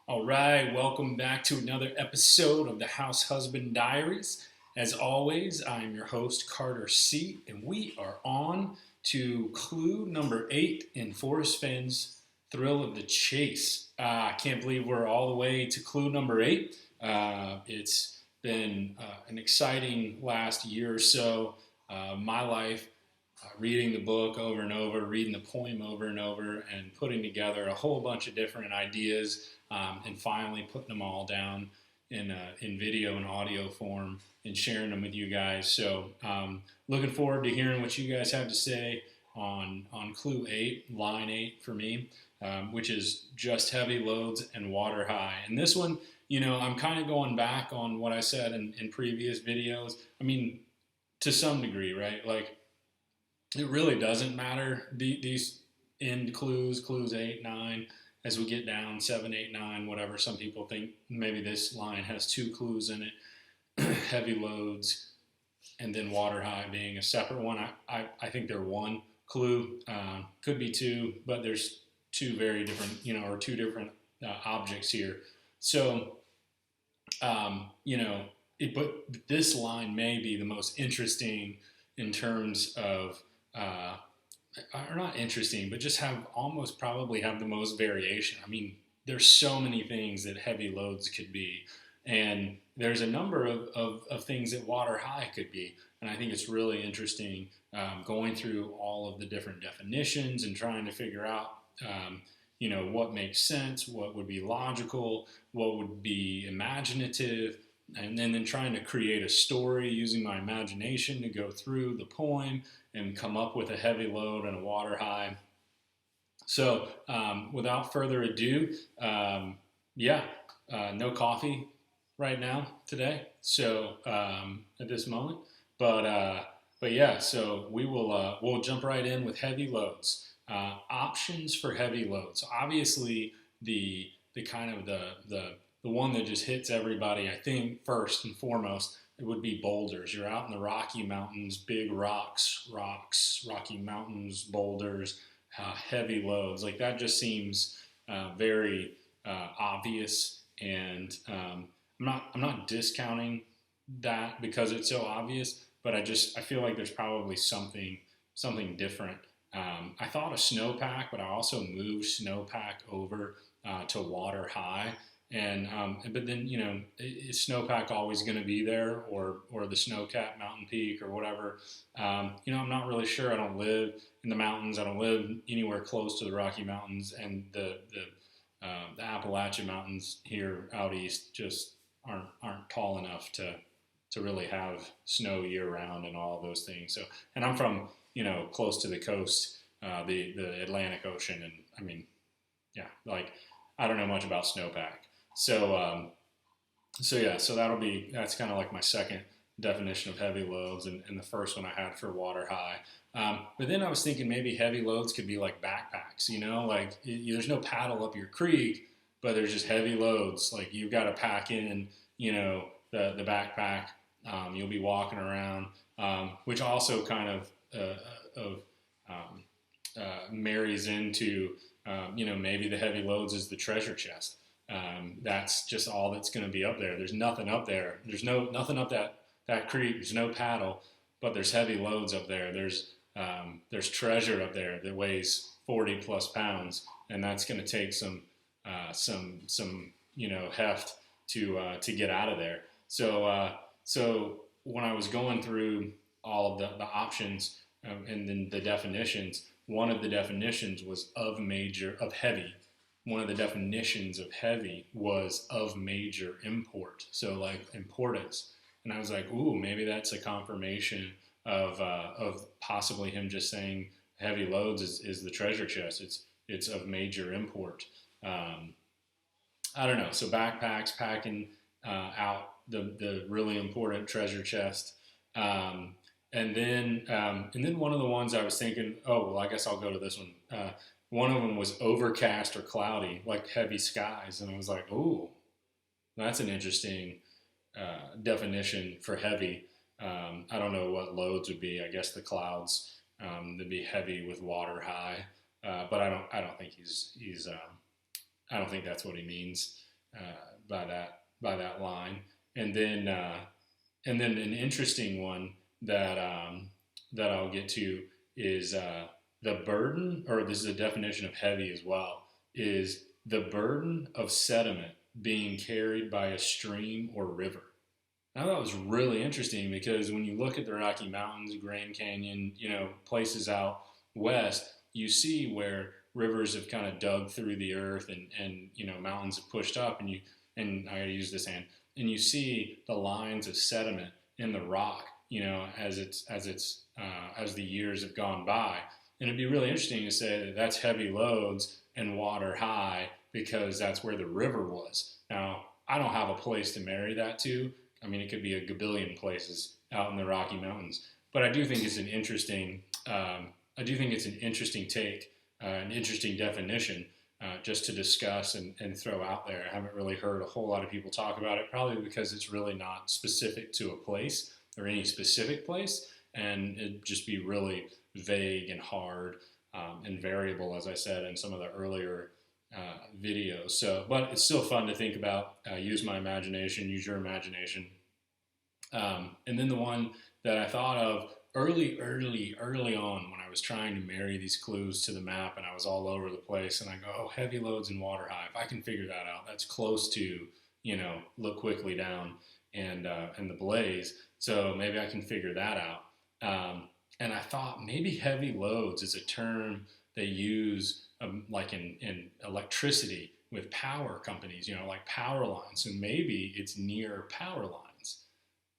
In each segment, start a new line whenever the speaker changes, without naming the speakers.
All right, welcome back to another episode of the House Husband Diaries. As always, I am your host, Carter C., and we are on to clue number 8 in Forrest Fenn's Thrill of the Chase. I can't believe we're all the way to clue number 8. It's been an exciting last year or so. My life reading the book over and over, reading the poem over and over, and putting together a whole bunch of different ideas, and finally putting them all down in video and audio form and sharing them with you guys. So looking forward to hearing what you guys have to say on Clue 8, Line 8 for me, which is just heavy loads and water high. And this one, I'm kind of going back on what I said in previous videos. I mean, to some degree, right? Like, it really doesn't matter. These end clues 8, 9, as we get down 7, 8, 9, whatever. Some people think maybe this line has 2 clues in it, heavy loads, and then water high being a separate one. I think they're one clue, could be 2, but there's 2 very different, or 2 different objects here. So, but this line may be the most interesting in terms of are not interesting, but just probably have the most variation. I mean, there's so many things that heavy loads could be, and there's a number of things that water high could be. And I think it's really interesting going through all of the different definitions and trying to figure out, what makes sense, what would be logical, what would be imaginative, and then trying to create a story using my imagination to go through the poem and come up with a heavy load and a water high. So without further ado, no coffee right now today. So at this moment, but yeah, so we'll jump right in with heavy loads. Options for heavy loads. Obviously, the kind of the one that just hits everybody, I think, first and foremost, it would be boulders. You're out in the Rocky Mountains, big rocks, Rocky Mountains, boulders, heavy loads. Like, that just seems very obvious, and I'm not discounting that because it's so obvious, but I feel like there's probably something different. I thought of snowpack, but I also moved snowpack over to water high. And but then, is snowpack always going to be there, or the snow-capped mountain peak, or whatever? I'm not really sure. I don't live in the mountains. I don't live anywhere close to the Rocky Mountains, and the Appalachian Mountains here out east just aren't tall enough to really have snow year round and all of those things. So, and I'm from close to the coast, the Atlantic Ocean, and I mean, yeah, like, I don't know much about snowpack. So that's kind of like my second definition of heavy loads, and the first one I had for water high. But then I was thinking maybe heavy loads could be like backpacks, like there's no paddle up your creek, but there's just heavy loads. Like, you've got to pack in, the backpack. You'll be walking around, which also kind of marries into, maybe the heavy loads is the treasure chest. That's just all that's going to be up there. There's nothing up there. There's nothing up that creek. There's no paddle, but there's heavy loads up there. There's treasure up there that weighs 40 plus pounds, and that's going to take some heft to get out of there. So when I was going through all of the options, and then the definitions, one of the definitions was of heavy. One of the definitions of heavy was of major import, so like importance. And I was like, ooh, maybe that's a confirmation of possibly him just saying heavy loads is the treasure chest. It's of major import. I don't know. So backpacks, packing out the really important treasure chest. And then one of the ones I was thinking, oh, well, I guess I'll go to this one. One of them was overcast or cloudy, like heavy skies. And I was like, ooh, that's an interesting definition for heavy. I don't know what loads would be. I guess the clouds would be heavy with water high. But I don't think I don't think that's what he means. by that line. And then an interesting one that that I'll get to is the burden, or this is a definition of heavy as well, is the burden of sediment being carried by a stream or river. I thought it was really interesting because when you look at the Rocky Mountains, Grand Canyon, places out west, you see where rivers have kind of dug through the earth and mountains have pushed up and I gotta use this hand, and you see the lines of sediment in the rock, as the years have gone by. And it'd be really interesting to say that that's heavy loads and water high because that's where the river was. Now, I don't have a place to marry that to. I mean, it could be a gabillion places out in the Rocky Mountains, but I do think it's an interesting. Take, an interesting definition, just to discuss and throw out there. I haven't really heard a whole lot of people talk about it, probably because it's really not specific to a place or any specific place, and it'd just be really vague and hard and variable, as I said in some of the earlier videos. So, but it's still fun to think about. Use my imagination, use your imagination. And then the one that I thought of early on when I was trying to marry these clues to the map and I was all over the place, and I go, oh, heavy loads and water high. If I can figure that out, that's close to, look quickly down and the blaze. So maybe I can figure that out. And I thought maybe heavy loads is a term they use like in electricity with power companies, like power lines. So maybe it's near power lines.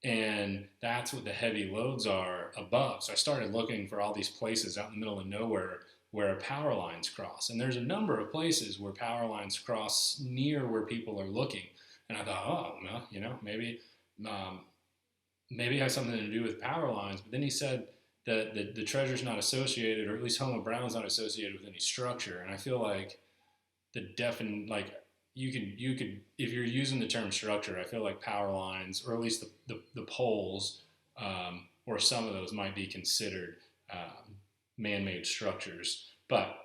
And that's what the heavy loads are above. So I started looking for all these places out in the middle of nowhere where power lines cross. And there's a number of places where power lines cross near where people are looking. And I thought, oh, well, maybe it has something to do with power lines. But then he said that the treasure's not associated, or at least Homer Brown's not associated with any structure. And I feel like you could if you're using the term structure, I feel like power lines, or at least the poles, or some of those might be considered man-made structures. But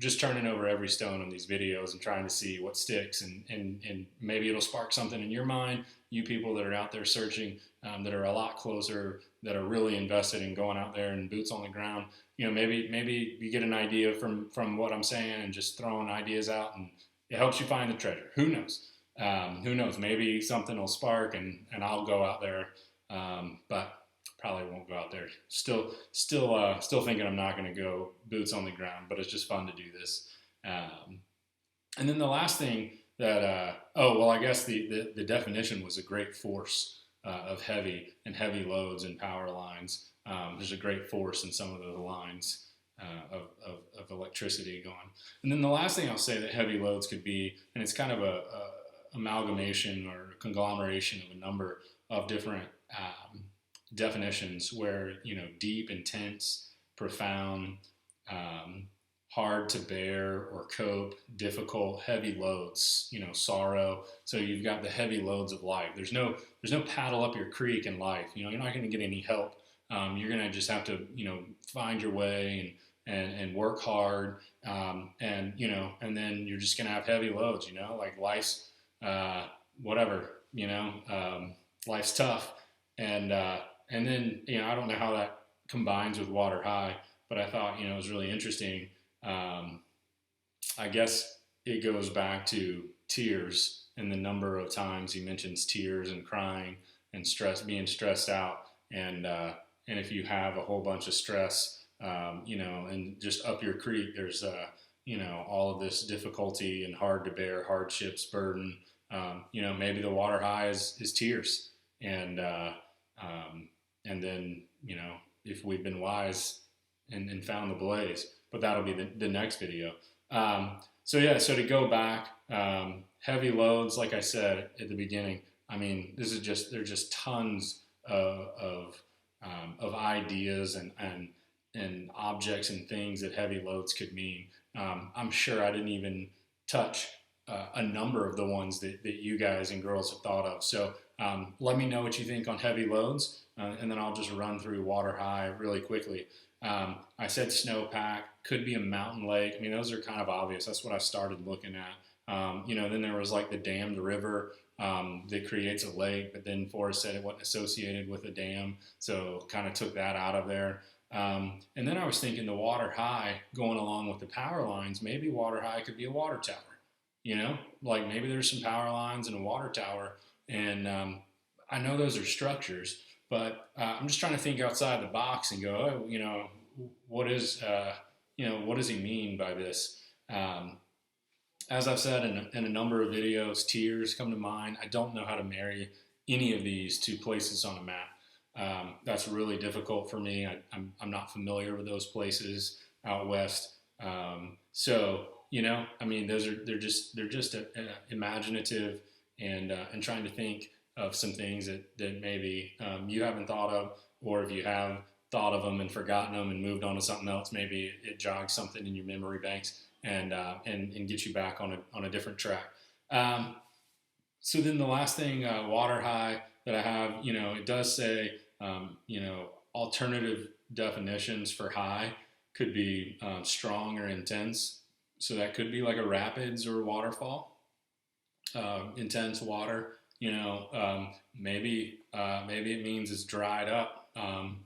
just turning over every stone on these videos and trying to see what sticks, and maybe it'll spark something in your mind. You people that are out there searching, that are a lot closer, that are really invested in going out there and boots on the ground. Maybe you get an idea from what I'm saying and just throwing ideas out, and it helps you find the treasure. Who knows? Who knows? Maybe something will spark, and I'll go out there. But probably won't go out there. Still thinking I'm not going to go boots on the ground, but it's just fun to do this. And then the last thing that, I guess the definition was a great force of heavy loads and power lines. There's a great force in some of the lines of electricity going. And then the last thing I'll say that heavy loads could be, and it's kind of a amalgamation or a conglomeration of a number of different definitions, where deep, intense, profound, hard to bear or cope, difficult, heavy loads, sorrow. So you've got the heavy loads of life. There's no paddle up your creek in life. You're not going to get any help. You're going to just have to find your way and work hard, and then you're just going to have heavy loads. Like life's whatever. Life's tough, and then I don't know how that combines with water high, but I thought it was really interesting. I guess it goes back to tears and the number of times he mentions tears and crying and being stressed out, and if you have a whole bunch of stress, and just up your creek, there's all of this difficulty and hard to bear hardships, burden. Maybe the water high is tears, and then if we've been wise and found the blaze, but that'll be the next video. So to go back, heavy loads, like I said at the beginning, I mean, there's just tons of ideas and objects and things that heavy loads could mean. I'm sure I didn't even touch a number of the ones that you guys and girls have thought of. So let me know what you think on heavy loads, and then I'll just run through water high really quickly. I said snowpack, could be a mountain lake. I mean, those are kind of obvious. That's what I started looking at. Then there was like the dammed river that creates a lake, but then Forrest said it wasn't associated with a dam, so kind of took that out of there. And then I was thinking the water high going along with the power lines, maybe water high could be a water tower. Like maybe there's some power lines and a water tower, and I know those are structures, but I'm just trying to think outside the box and go, oh, what is, what does he mean by this? As I've said in a number of videos, tiers come to mind. I don't know how to marry any of these to places on a map. That's really difficult for me. I'm not familiar with those places out west. They're just imaginative and trying to think of some things that maybe you haven't thought of, or if you have thought of them and forgotten them and moved on to something else, maybe it jogs something in your memory banks and gets you back on a different track. So then the last thing, water high, that I have, it does say, alternative definitions for high could be strong or intense. So that could be like a rapids or a waterfall, intense water. Maybe it means it's dried up and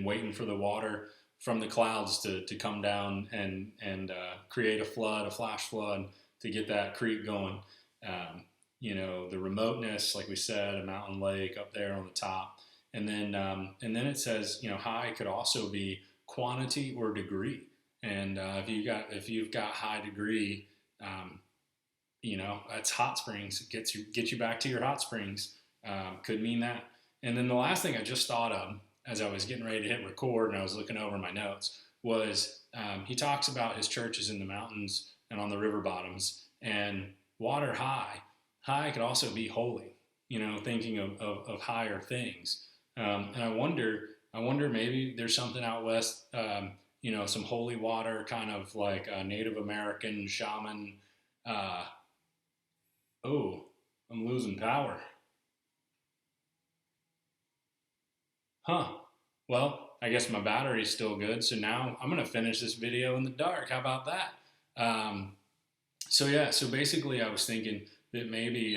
waiting for the water from the clouds to come down and create a flash flood to get that creek going. The remoteness, like we said, a mountain lake up there on the top, and then it says, high could also be quantity or degree. And if you've got high degree, that's hot springs. It gets you back to your hot springs. Could mean that. And then the last thing I just thought of as I was getting ready to hit record and I was looking over my notes was he talks about his churches in the mountains and on the river bottoms, and water high. High could also be holy, thinking of higher things. And I wonder maybe there's something out west, some holy water, kind of like a Native American shaman. Oh, I'm losing power. Huh. Well, I guess my battery's still good, so now I'm going to finish this video in the dark. How about that? So basically I was thinking that maybe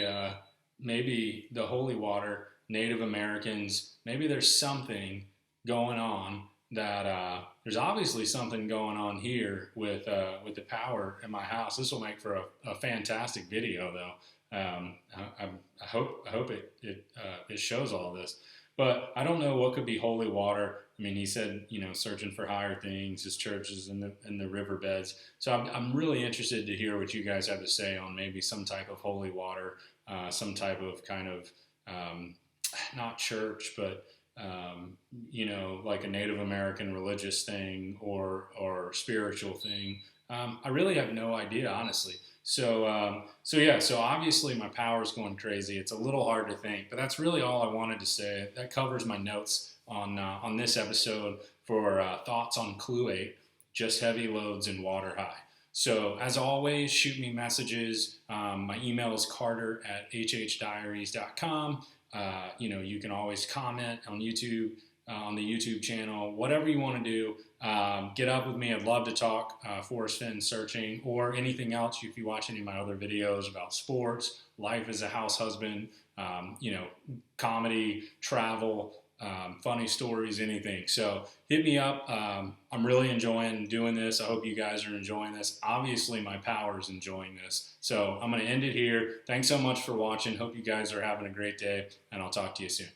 the holy water, Native Americans, maybe there's something going on that there's obviously something going on here with the power in my house. This will make for a fantastic video, though. I hope it shows all this. But I don't know what could be holy water. I mean, he said, searching for higher things, his churches in the riverbeds. So I'm really interested to hear what you guys have to say on maybe some type of holy water, some type of kind of not church, but like a Native American religious thing or spiritual thing. I really have no idea, honestly. So obviously my power's going crazy. It's a little hard to think, but that's really all I wanted to say. That covers my notes on this episode for thoughts on Clue 8, just heavy loads and water high. So as always, shoot me messages. My email is carter@hhdiaries.com. You can always comment on YouTube, on the YouTube channel, whatever you want to do. Get up with me. I'd love to talk Forrest, Fenn, searching, or anything else. If you watch any of my other videos about sports, life as a house husband, comedy, travel, funny stories, anything. So hit me up. I'm really enjoying doing this. I hope you guys are enjoying this. Obviously, my power is enjoying this. So I'm going to end it here. Thanks so much for watching. Hope you guys are having a great day, and I'll talk to you soon.